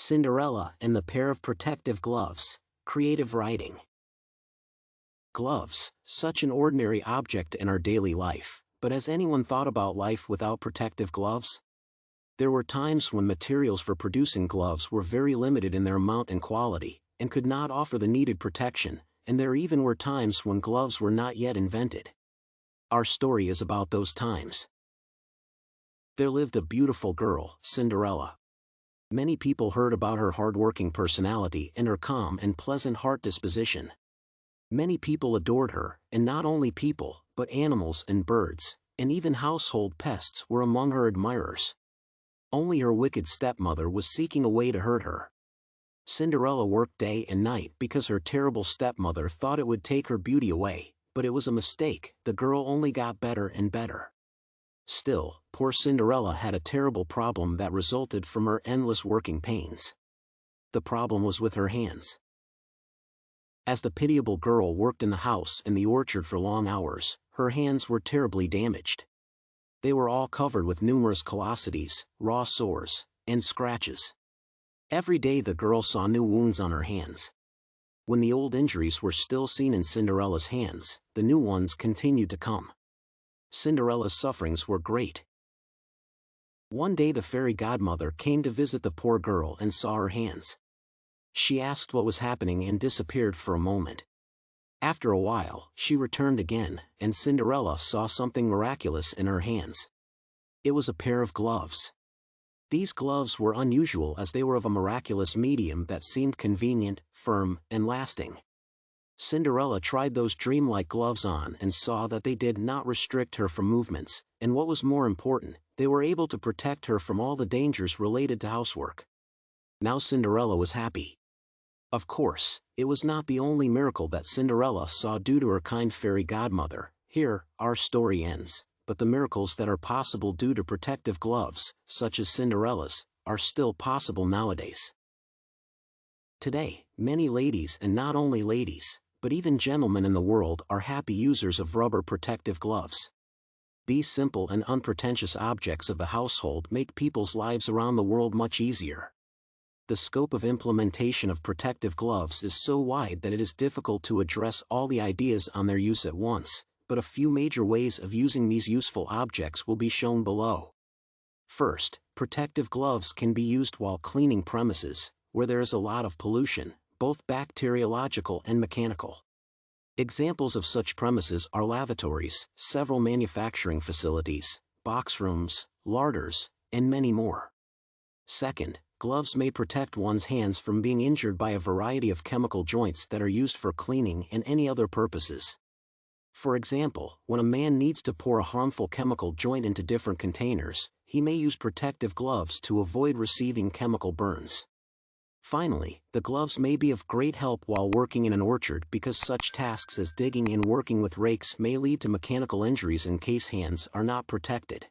Cinderella and the pair of protective gloves. Creative writing. Gloves, such an ordinary object in our daily life, but has anyone thought about life without protective gloves? There were times when materials for producing gloves were very limited in their amount and quality, and could not offer the needed protection, and there even were times when gloves were not yet invented. Our story is about those times. There lived a beautiful girl, Cinderella. Many people heard about her hard-working personality and her calm and pleasant heart disposition. Many people adored her, and not only people, but animals and birds, and even household pests were among her admirers. Only her wicked stepmother was seeking a way to hurt her. Cinderella worked day and night because her terrible stepmother thought it would take her beauty away, but it was a mistake. The girl only got better and better. Still, poor Cinderella had a terrible problem that resulted from her endless working pains. The problem was with her hands. As the pitiable girl worked in the house and the orchard for long hours, her hands were terribly damaged. They were all covered with numerous callosities, raw sores, and scratches. Every day the girl saw new wounds on her hands. When the old injuries were still seen in Cinderella's hands, the new ones continued to come. Cinderella's sufferings were great. One day the fairy godmother came to visit the poor girl and saw her hands. She asked what was happening and disappeared for a moment. After a while, she returned again, and Cinderella saw something miraculous in her hands. It was a pair of gloves. These gloves were unusual as they were of a miraculous medium that seemed convenient, firm, and lasting. Cinderella tried those dreamlike gloves on and saw that they did not restrict her from movements, and what was more important, they were able to protect her from all the dangers related to housework. Now Cinderella was happy. Of course, it was not the only miracle that Cinderella saw due to her kind fairy godmother. Here, our story ends, but the miracles that are possible due to protective gloves, such as Cinderella's, are still possible nowadays. Today, many ladies, and not only ladies, but even gentlemen in the world, are happy users of rubber protective gloves. These simple and unpretentious objects of the household make people's lives around the world much easier. The scope of implementation of protective gloves is so wide that it is difficult to address all the ideas on their use at once, but a few major ways of using these useful objects will be shown below. First, protective gloves can be used while cleaning premises, where there is a lot of pollution, both bacteriological and mechanical. Examples of such premises are lavatories, several manufacturing facilities, box rooms, larders, and many more. Second, gloves may protect one's hands from being injured by a variety of chemical joints that are used for cleaning and any other purposes. For example, when a man needs to pour a harmful chemical joint into different containers, he may use protective gloves to avoid receiving chemical burns. Finally, the gloves may be of great help while working in an orchard because such tasks as digging and working with rakes may lead to mechanical injuries in case hands are not protected.